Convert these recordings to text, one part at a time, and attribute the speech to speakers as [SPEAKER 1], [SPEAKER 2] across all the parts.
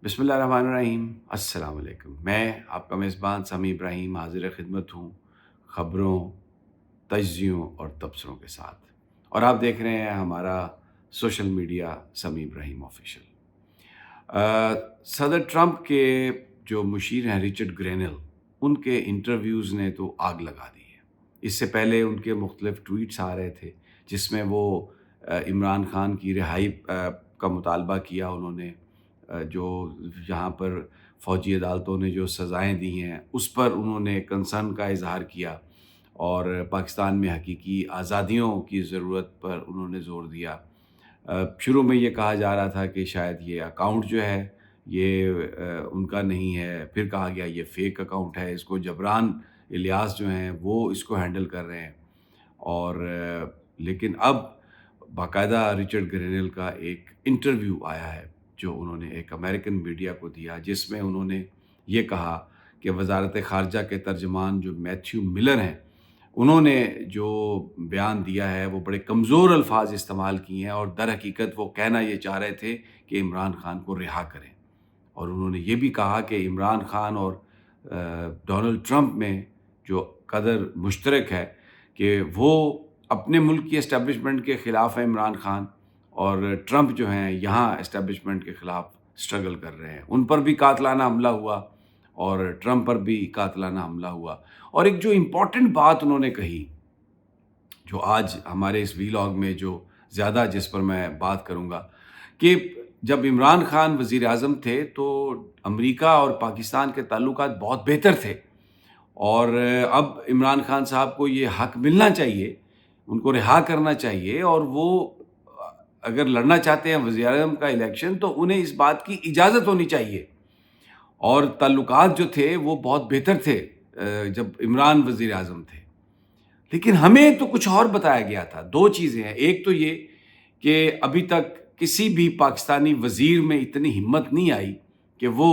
[SPEAKER 1] بسم اللہ الرحمن الرحیم۔ السلام علیکم۔ میں آپ کا میزبان سمیع ابراہیم حاضر خدمت ہوں خبروں، تجزیوں اور تبصروں کے ساتھ، اور آپ دیکھ رہے ہیں ہمارا سوشل میڈیا سمیع ابراہیم آفیشیل۔ صدر ٹرمپ کے جو مشیر ہیں رچرڈ گرینل، ان کے انٹرویوز نے تو آگ لگا دی ہے۔ اس سے پہلے ان کے مختلف ٹویٹس آ رہے تھے جس میں وہ عمران خان کی رہائی کا مطالبہ کیا انہوں نے، جو یہاں پر فوجی عدالتوں نے جو سزائیں دی ہیں اس پر انہوں نے کنسرن کا اظہار کیا، اور پاکستان میں حقیقی آزادیوں کی ضرورت پر انہوں نے زور دیا۔ شروع میں یہ کہا جا رہا تھا کہ شاید یہ اکاؤنٹ جو ہے یہ ان کا نہیں ہے، پھر کہا گیا یہ فیک اکاؤنٹ ہے، اس کو جبران الیاس جو ہیں وہ اس کو ہینڈل کر رہے ہیں۔ اور لیکن اب باقاعدہ رچرڈ گرینل کا ایک انٹرویو آیا ہے جو انہوں نے ایک امریکن میڈیا کو دیا، جس میں انہوں نے یہ کہا کہ وزارت خارجہ کے ترجمان جو میتھیو ملر ہیں، انہوں نے جو بیان دیا ہے وہ بڑے کمزور الفاظ استعمال کیے ہیں، اور در حقیقت وہ کہنا یہ چاہ رہے تھے کہ عمران خان کو رہا کریں۔ اور انہوں نے یہ بھی کہا کہ عمران خان اور ڈونلڈ ٹرمپ میں جو قدر مشترک ہے کہ وہ اپنے ملک کی اسٹیبلشمنٹ کے خلاف ہیں عمران خان، اور ٹرمپ جو ہیں یہاں اسٹیبلشمنٹ کے خلاف سٹرگل کر رہے ہیں۔ ان پر بھی قاتلانہ حملہ ہوا اور ٹرمپ پر بھی قاتلانہ حملہ ہوا۔ اور ایک جو امپورٹنٹ بات انہوں نے کہی، جو آج ہمارے اس ویلاگ میں جو زیادہ جس پر میں بات کروں گا، کہ جب عمران خان وزیر اعظم تھے تو امریکہ اور پاکستان کے تعلقات بہت بہتر تھے، اور اب عمران خان صاحب کو یہ حق ملنا چاہیے، ان کو رہا کرنا چاہیے، اور وہ اگر لڑنا چاہتے ہیں وزیر اعظم کا الیکشن تو انہیں اس بات کی اجازت ہونی چاہیے۔ اور تعلقات جو تھے وہ بہت بہتر تھے جب عمران وزیر اعظم تھے۔ لیکن ہمیں تو کچھ اور بتایا گیا تھا۔ دو چیزیں ہیں، ایک تو یہ کہ ابھی تک کسی بھی پاکستانی وزیر میں اتنی ہمت نہیں آئی کہ وہ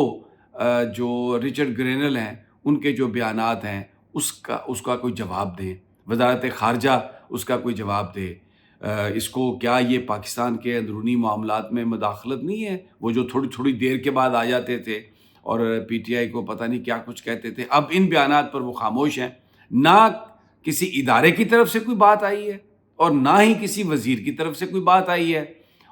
[SPEAKER 1] جو رچرڈ گرینل ہیں ان کے جو بیانات ہیں اس کا کوئی جواب دیں، وزارت خارجہ اس کا کوئی جواب دے۔ اس کو کیا یہ پاکستان کے اندرونی معاملات میں مداخلت نہیں ہے؟ وہ جو تھوڑی تھوڑی دیر کے بعد آ جاتے تھے اور پی ٹی آئی کو پتہ نہیں کیا کچھ کہتے تھے، اب ان بیانات پر وہ خاموش ہیں۔ نہ کسی ادارے کی طرف سے کوئی بات آئی ہے اور نہ ہی کسی وزیر کی طرف سے کوئی بات آئی ہے،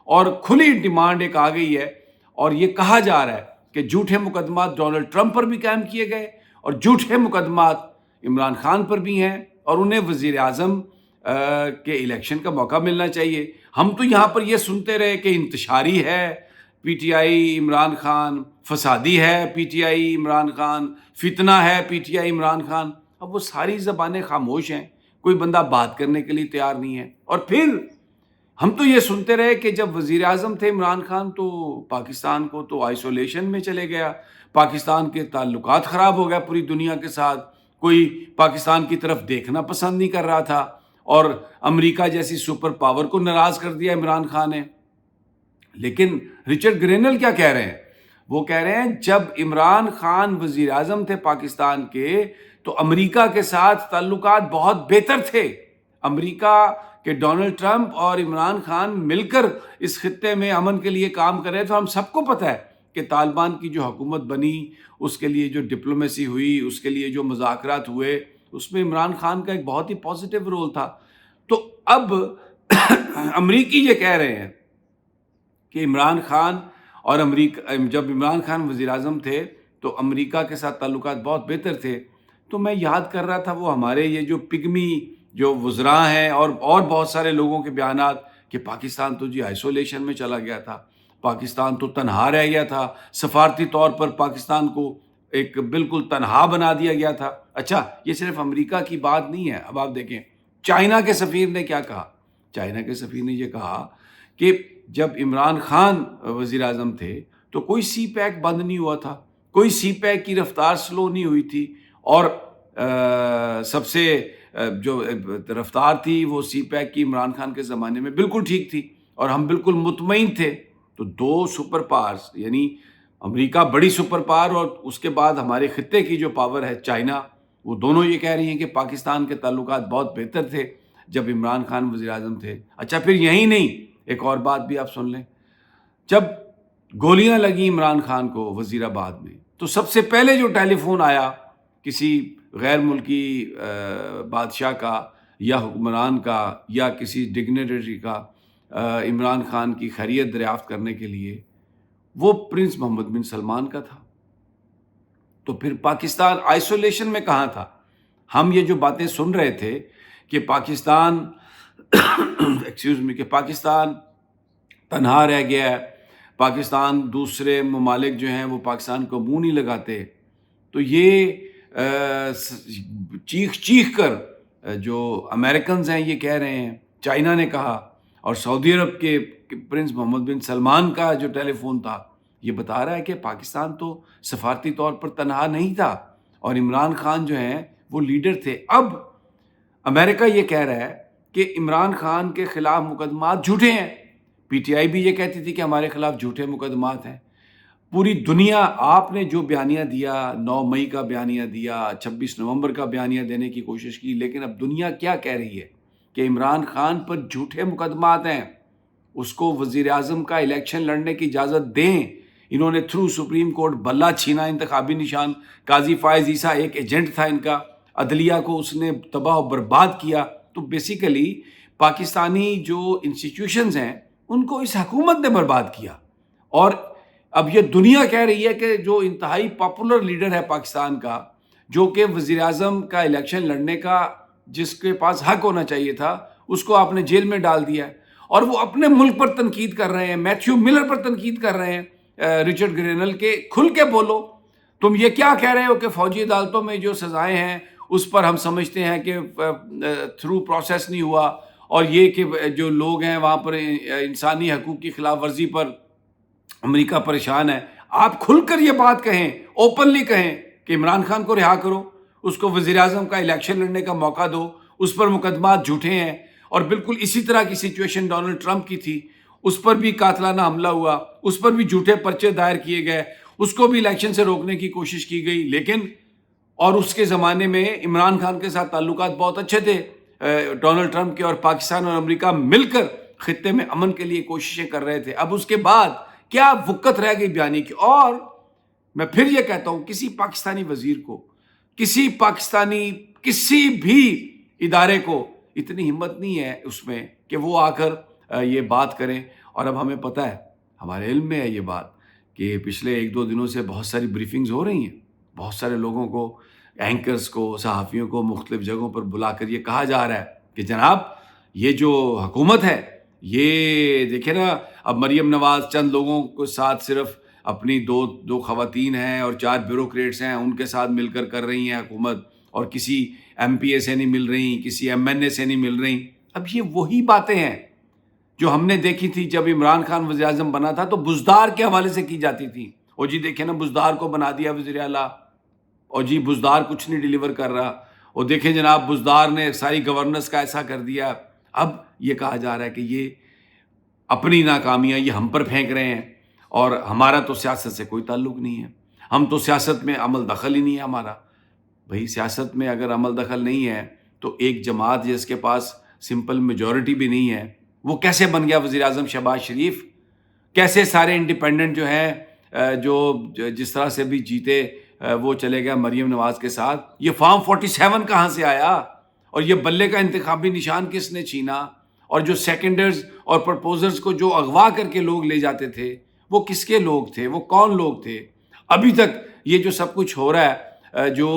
[SPEAKER 1] اور کھلی ڈیمانڈ ایک آ گئی ہے، اور یہ کہا جا رہا ہے کہ جھوٹے مقدمات ڈونلڈ ٹرمپ پر بھی قائم کیے گئے اور جھوٹے مقدمات عمران خان پر بھی ہیں، اور انہیں وزیر اعظم کے الیکشن کا موقع ملنا چاہیے۔ ہم تو یہاں پر یہ سنتے رہے کہ انتشاری ہے P T I Imran Khan, فسادی ہے P T I Imran Khan, فتنہ ہے P T I Imran Khan. اب وہ ساری زبانیں خاموش ہیں، کوئی بندہ بات کرنے کے لیے تیار نہیں ہے۔ اور پھر ہم تو یہ سنتے رہے کہ جب وزیر اعظم تھے عمران خان تو پاکستان کو تو آئسولیشن میں چلے گیا، پاکستان کے تعلقات خراب ہو گیا پوری دنیا کے ساتھ، کوئی پاکستان کی طرف دیکھنا پسند نہیں کر رہا تھا، اور امریکہ جیسی سپر پاور کو ناراض کر دیا عمران خان نے۔ لیکن رچرڈ گرینل کیا کہہ رہے ہیں؟ وہ کہہ رہے ہیں جب عمران خان وزیر اعظم تھے پاکستان کے تو امریکہ کے ساتھ تعلقات بہت بہتر تھے۔ امریکہ کہ ڈونلڈ ٹرمپ اور عمران خان مل کر اس خطے میں امن کے لیے کام کر رہے تھے۔ ہم سب کو پتہ ہے کہ طالبان کی جو حکومت بنی، اس کے لیے جو ڈپلومیسی ہوئی، اس کے لیے جو مذاکرات ہوئے، اس میں عمران خان کا ایک بہت ہی پازیٹیو رول تھا۔ تو اب امریکی یہ کہہ رہے ہیں کہ عمران خان اور امریکہ، جب عمران خان وزیر اعظم تھے تو امریکہ کے ساتھ تعلقات بہت بہتر تھے۔ تو میں یاد کر رہا تھا وہ ہمارے یہ جو پگمی جو وزراء ہیں اور بہت سارے لوگوں کے بیانات کہ پاکستان تو جی آئسولیشن میں چلا گیا تھا، پاکستان تو تنہا رہ گیا تھا، سفارتی طور پر پاکستان کو ایک بالکل تنہا بنا دیا گیا تھا۔ اچھا، یہ صرف امریکہ کی بات نہیں ہے۔ اب آپ دیکھیں چائنا کے سفیر نے کیا کہا۔ چائنا کے سفیر نے یہ کہا کہ جب عمران خان وزیر اعظم تھے تو کوئی سی پیک بند نہیں ہوا تھا، کوئی سی پیک کی رفتار سلو نہیں ہوئی تھی، اور سب سے جو رفتار تھی وہ سی پیک کی عمران خان کے زمانے میں بالکل ٹھیک تھی، اور ہم بالکل مطمئن تھے۔ تو دو سپر پاورز، یعنی امریکہ بڑی سپر پاور اور اس کے بعد ہمارے خطے کی جو پاور ہے چائنا، وہ دونوں یہ کہہ رہی ہیں کہ پاکستان کے تعلقات بہت بہتر تھے جب عمران خان وزیر اعظم تھے۔ اچھا، پھر یہی نہیں، ایک اور بات بھی آپ سن لیں۔ جب گولیاں لگیں عمران خان کو وزیر آباد میں، تو سب سے پہلے جو ٹیلی فون آیا کسی غیر ملکی بادشاہ کا یا حکمران کا یا کسی ڈگنیٹری کا عمران خان کی خیریت دریافت کرنے کے لیے، وہ پرنس محمد بن سلمان کا تھا۔ تو پھر پاکستان آئسولیشن میں کہاں تھا؟ ہم یہ جو باتیں سن رہے تھے کہ پاکستان ایکسکیوز می، کہ پاکستان تنہا رہ گیا ہے، پاکستان دوسرے ممالک جو ہیں وہ پاکستان کو منہ نہیں لگاتے، تو یہ چیخ چیخ کر جو امریکنز ہیں یہ کہہ رہے ہیں، چائنا نے کہا، اور سعودی عرب کے پرنس محمد بن سلمان کا جو ٹیلی فون تھا یہ بتا رہا ہے کہ پاکستان تو سفارتی طور پر تنہا نہیں تھا، اور عمران خان جو ہیں وہ لیڈر تھے۔ اب امریکہ یہ کہہ رہا ہے کہ عمران خان کے خلاف مقدمات جھوٹے ہیں، پی ٹی آئی بھی یہ کہتی تھی کہ ہمارے خلاف جھوٹے مقدمات ہیں۔ پوری دنیا، آپ نے جو بیانیہ دیا، 9 مئی کا بیانیہ دیا، 26 نومبر کا بیانیہ دینے کی کوشش کی، لیکن اب دنیا کیا کہہ رہی ہے کہ عمران خان پر جھوٹے مقدمات ہیں، اس کو وزیر اعظم کا الیکشن لڑنے کی اجازت دیں۔ انہوں نے تھرو سپریم کورٹ بلہ چھینا انتخابی نشان۔ قاضی فائز عیسیٰ ایک ایجنٹ تھا ان کا، عدلیہ کو اس نے تباہ و برباد کیا۔ تو بیسیکلی پاکستانی جو انسٹیٹیوشنز ہیں ان کو اس حکومت نے برباد کیا، اور اب یہ دنیا کہہ رہی ہے کہ جو انتہائی پاپولر لیڈر ہے پاکستان کا، جو کہ وزیر اعظم کا الیکشن لڑنے کا جس کے پاس حق ہونا چاہیے تھا، اس کو آپ نے جیل میں ڈال دیا ہے، اور وہ اپنے ملک پر تنقید کر رہے ہیں، میتھیو ملر پر تنقید کر رہے ہیں، رچرڈ گرینل کے۔ کھل کے بولو، تم یہ کیا کہہ رہے ہو کہ فوجی عدالتوں میں جو سزائیں ہیں اس پر ہم سمجھتے ہیں کہ تھرو پروسیس نہیں ہوا، اور یہ کہ جو لوگ ہیں وہاں پر انسانی حقوق کی خلاف ورزی پر امریکہ پریشان ہے۔ آپ کھل کر یہ بات کہیں، اوپنلی کہیں کہ عمران خان کو رہا کرو، اس کو وزیر اعظم کا الیکشن لڑنے کا موقع دو، اس پر مقدمات جھوٹے ہیں۔ اور بالکل اسی طرح کی سچویشن ڈونلڈ ٹرمپ کی تھی، اس پر بھی قاتلانہ حملہ ہوا، اس پر بھی جھوٹے پرچے دائر کیے گئے، اس کو بھی الیکشن سے روکنے کی کوشش کی گئی، لیکن اور اس کے زمانے میں عمران خان کے ساتھ تعلقات بہت اچھے تھے ڈونلڈ ٹرمپ کے، اور پاکستان اور امریکہ مل کر خطے میں امن کے لیے کوششیں کر رہے تھے۔ اب اس کے بعد کیا وقت رہ گئی بیانی کی؟ اور میں پھر یہ کہتا ہوں، کسی پاکستانی وزیر کو، کسی پاکستانی کسی بھی ادارے کو اتنی ہمت نہیں ہے اس میں کہ وہ آ کر یہ بات کریں۔ اور اب ہمیں پتہ ہے، ہمارے علم میں ہے یہ بات، کہ پچھلے 1-2 دنوں سے بہت ساری بریفنگز ہو رہی ہیں، بہت سارے لوگوں کو، اینکرز کو، صحافیوں کو مختلف جگہوں پر بلا کر یہ کہا جا رہا ہے کہ جناب یہ جو حکومت ہے، یہ دیکھیں نا، اب مریم نواز چند لوگوں کے ساتھ صرف اپنی دو خواتین ہیں اور 4 بیوروکریٹس ہیں، ان کے ساتھ مل کر رہی ہیں حکومت، اور کسی ایم پی اے سے نہیں مل رہی، کسی ایم این اے سے نہیں مل رہی۔ اب یہ وہی باتیں ہیں جو ہم نے دیکھی تھی جب عمران خان وزیر اعظم بنا تھا، تو بزدار کے حوالے سے کی جاتی تھی، اور جی دیکھیں نا بزدار کو بنا دیا وزیر اعلیٰ، اور جی بزدار کچھ نہیں ڈیلیور کر رہا، اور دیکھیں جناب بزدار نے ساری گورننس کا ایسا کر دیا۔ اب یہ کہا جا رہا ہے کہ یہ اپنی ناکامیاں یہ ہم پر پھینک رہے ہیں، اور ہمارا تو سیاست سے کوئی تعلق نہیں ہے، ہم تو سیاست میں عمل دخل ہی نہیں ہے ہمارا۔ بھئی سیاست میں اگر عمل دخل نہیں ہے تو ایک جماعت جس کے پاس سمپل میجورٹی بھی نہیں ہے، وہ کیسے بن گیا وزیر اعظم شہباز شریف؟ کیسے سارے انڈیپینڈنٹ جو ہیں جو جس طرح سے بھی جیتے وہ چلے گیا مریم نواز کے ساتھ؟ یہ فارم 47 کہاں سے آیا؟ اور یہ بلے کا انتخابی نشان کس نے چھینا؟ اور جو سیکنڈرز اور پرپوزرز کو جو اغوا کر کے لوگ لے جاتے تھے، وہ کس کے لوگ تھے؟ وہ کون لوگ تھے؟ ابھی تک یہ جو سب کچھ ہو رہا ہے، جو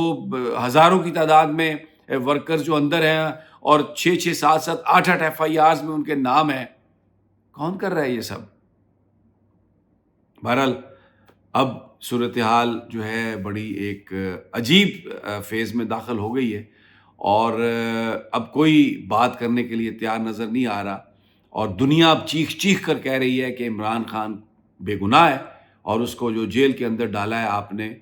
[SPEAKER 1] ہزاروں کی تعداد میں ورکرز جو اندر ہیں، اور 6-6 7-7 8-8 FIRs میں ان کے نام ہیں، کون کر رہا ہے یہ سب؟ بہرحال اب صورتحال جو ہے بڑی ایک عجیب فیز میں داخل ہو گئی ہے، اور اب کوئی بات کرنے کے لیے تیار نظر نہیں آ رہا، اور دنیا اب چیخ چیخ کر کہہ رہی ہے کہ عمران خان بے گناہ ہے، اور اس کو جو جیل کے اندر ڈالا ہے آپ نے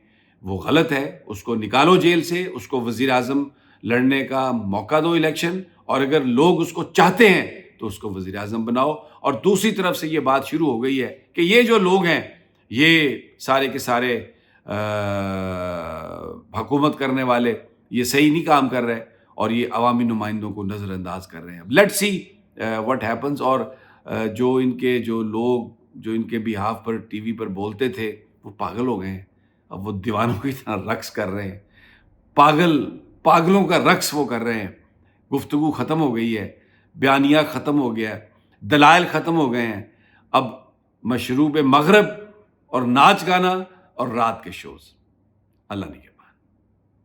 [SPEAKER 1] وہ غلط ہے، اس کو نکالو جیل سے، اس کو وزیر اعظم لڑنے کا موقع دو الیکشن، اور اگر لوگ اس کو چاہتے ہیں تو اس کو وزیر اعظم بناؤ۔ اور دوسری طرف سے یہ بات شروع ہو گئی ہے کہ یہ جو لوگ ہیں یہ سارے کے سارے حکومت کرنے والے یہ صحیح نہیں کام کر رہے، اور یہ عوامی نمائندوں کو نظر انداز کر رہے ہیں۔ Let see what happens. اور جو ان کے جو لوگ جو ان کے بیہاف پر ٹی وی پر بولتے تھے وہ پاگل ہو گئے ہیں، اب وہ دیوانوں کی طرح رقص کر رہے ہیں، پاگلوں کا رقص وہ کر رہے ہیں. گفتگو ختم ہو گئی ہے، بیانیہ ختم ہو گیا ہے، دلائل ختم ہو گئے ہیں، اب مشروب مغرب اور ناچ گانا اور رات کے شوز. اللہ نے کیا